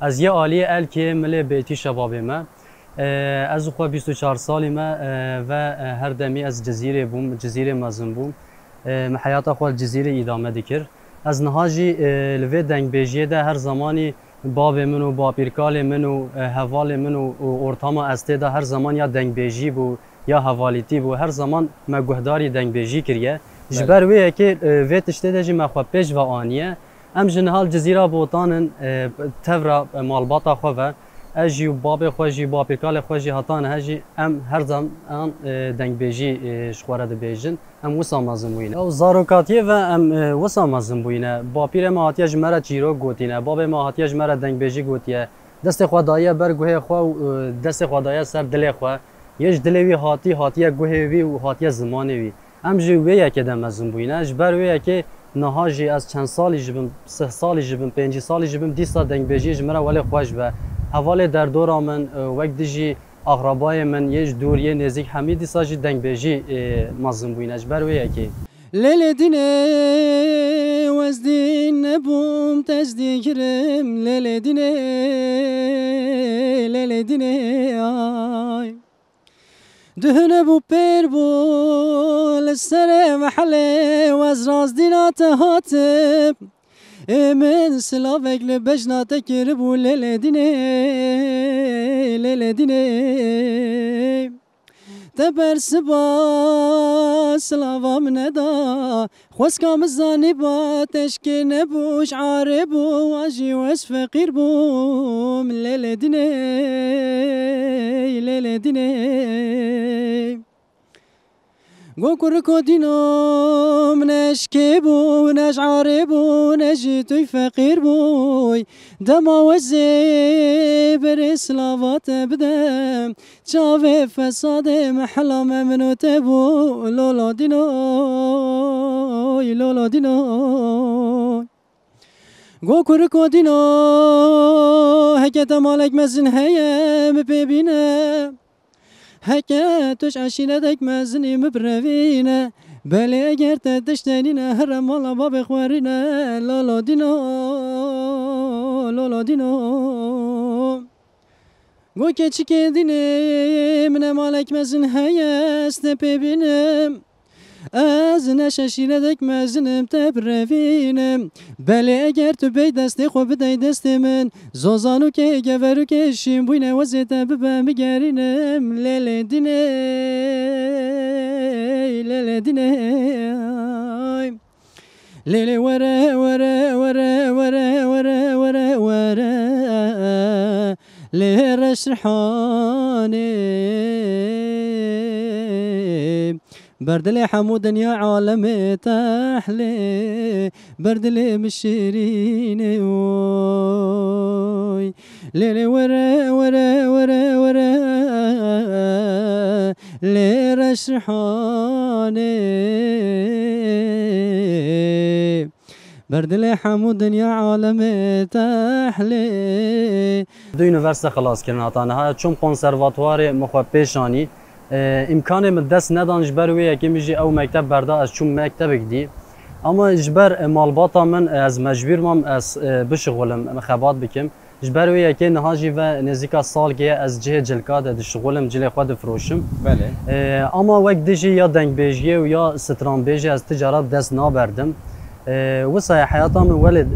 از یه عالی ال که ملی بیتی شبابی ما از خو 24 سالی ما و هر دمی از جزیره بوم جزیره مازن بوم حیات خو الجزیره ادامه دکر از نهاجی لوی دنگ بیجیه ده هر زمانی باب منو با پیرکال منو حوال منو اورتاما استدا هر زمان یا دنگ بیجی بو یا حوالیتی بو هر زمان ما گهداری دنگ بیجی کریه جبر وی که وی تشته ده ما خو پیش و آنیه ام جنهال جزیره بوطانن تورا مالباتا خو و اجی باب خوجی با پیرکال خوجی هاتان هجی ام هر زمان دنگ بیجی شخوره ده بیجن ام وسام مازن بوینه او زاروکاتیه و ام وسام مازن بوینه با پیر ما هاتیج مرا چیرو گوتینه باب ما هاتیج مرا دنگ بیجی گوتیه دست خدایه بر گوه خو دست خدایه سر دل خو یش دلوی هاتیه گوه وی و هاتیه زمانه وی ام جی وی که دم مازن بوینه جبر وی که نهاجی از چند سالی جبم 3 سالی جبم 5 سالی جبم 10 سال دنگ بیجی مرا ولی خوش و حواله در دورا من وقت دیجی اقربای من یه دوریه نزدیک حمیدی ساجی دنگ بیجی مازن بوینه جبر وی که لیل دینه وزدین نبوم تجدیکرم لیل دینه آی دهنه بو پیر بو لسر محله وز راز دینات هاتب من سلاوک لبجنات کربو لیل دینه تبر سبا سلاوا من دا خوز کام زانی با تشکی نبوش عاربو واجی وز فقیر بو لیل دینه گو کرکو دینو منشکی بو نش عاربو نجی توی فقیر بوی دما وزی بر سلاوات بدم چاوه فساد محلام منو تبو لولا دینو گو کرکو دینو هکت مالک مزن هیم ببینم هکه توش عشینه دک مزنی مبروینه بله اگر تدشتنینه هر مالا باب خوارینه لالا دینو گو که چی که دینه من مالک مزن هیست ببینم از نششینه دک مزنم تبروینم بله اگر تو بی دستی خوب بدهی دست من زوزانو که گورو که شیم بوینه وزیت ببم بگرینم لیل دینه لیل وره لیرش رحانه بردل حمود يا عالم تحلي بردل مشيرين وي ليلي ورا ليرش رحاني بردل حمود يا عالم تحلي دو یونیورسیته خلاص کردن هاتانه چون کنسرواتوار مخو پیشانی امکان من دست ندانش بروی که میجی او مکتب بردا از چون مکتب گدی اما جبر مالباتا من از مجبور مام از بشغلم خبات بکم جبروی که نهاجی و نزدیک سال که از جه جلکاد د شغلم جل خود فروشم بله اما وقت دیجی یا دنگ بیجی و یا ستران بیجی از تجارت دست نابردم وسای حیاتم ولد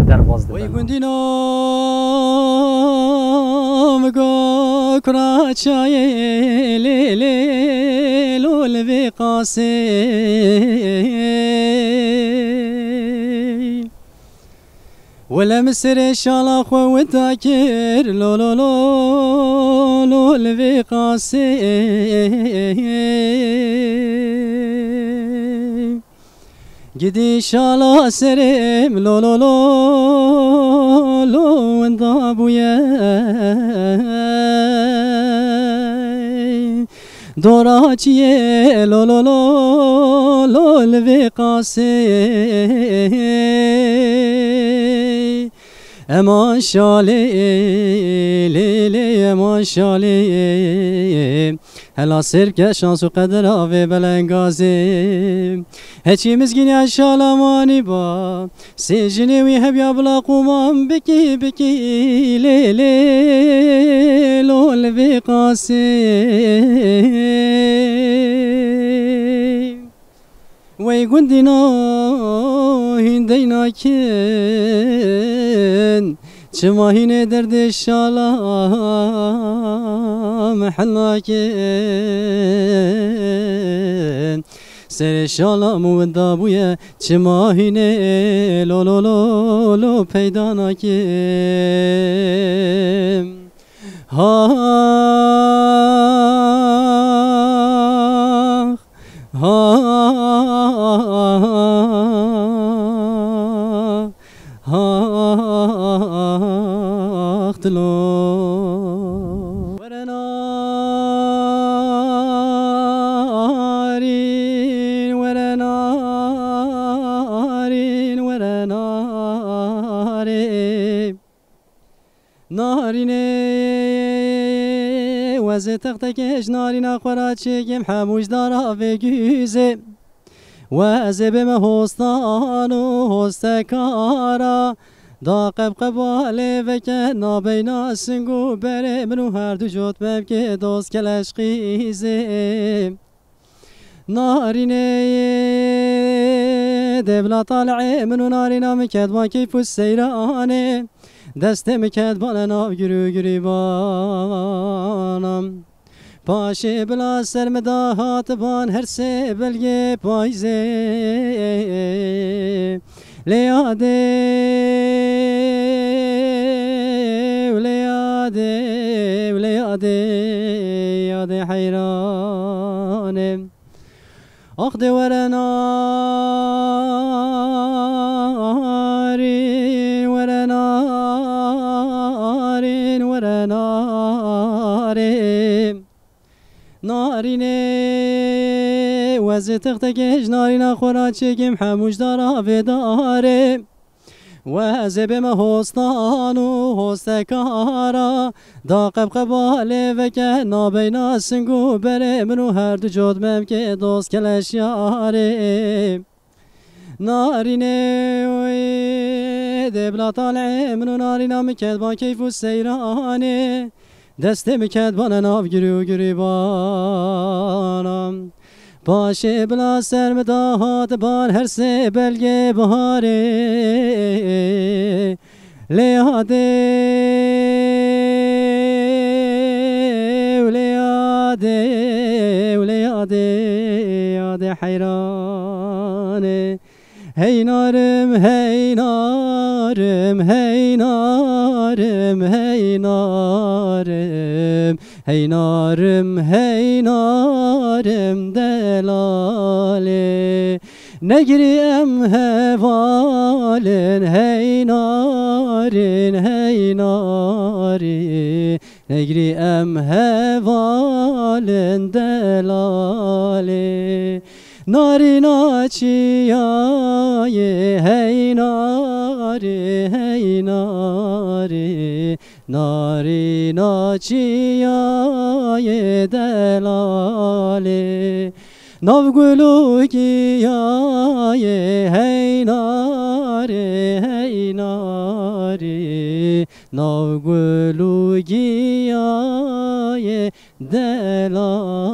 درواز دادم وی گندینا مگو کراچای لیلی لول وی قاسی ولا مسر شالا خو وتاكر لول وی قاسی گدی شالا سرم لو اندابویا دورا چیه لو وقاسه اما شالی لیلی اما شالی هلا سرکه شانس و قدر آوه بلنگازه هچی مزگین شالمانی با سجنی وی هبیا بلا قومام بکی بکی لیلی لول وی قاسی وی گندینا هندینا کن چماهین درد شالا محلا کن سر شالا مودا بویه چماهین لو لو لو لو پیدا نکن ها ها اختلو ورنارين ورنارين ورنارين ناريني وزي تختكش نارين اخورات شكم حموش دارا في جوزي وزي بما هستان و هستكارا دا قباله و که نابینا سنگو بره منو هر دو جوت بب که دوست کلش قیزه نارینه دبلا طالعه منو نارینا مکد با کیف و سیرانه دست مکد بالا ناو گرو گریبانم پاشه بلا سرمدا هاتبان هر سه بلگه پایزه لیاده ولیاده ولیاده یاده حیرانه اخد ورنارین ورنارین ورنارین نارینه وزی تختکش نارینا خورا چکیم حموش دارا ویداره وزی بما هستان و هستکارا دا قباله و که نابینا سنگو بره منو هر دو جود مم که دوست کلش یاره نارینه دبلا طالعه منو نارینا مکد با کیف و سیرانه دست مکد بانا ناو گرو گریبانم باشه بلا سرمدا هاتبان هر سه بلگه بهاره لیاده ولیاده ولیاده یاده حیرانه هی نارم هی نارم هی نارم هی نارم هی نارم هی نارم دلاله نگریم هوالن هی نارن هی ناری نگریم هوالن دلاله نارینا چیای هی ناری هی ناری نارینا چیای دلاله ناوگلو گیای هی ناری هی ناری ناوگلو گیای دلاله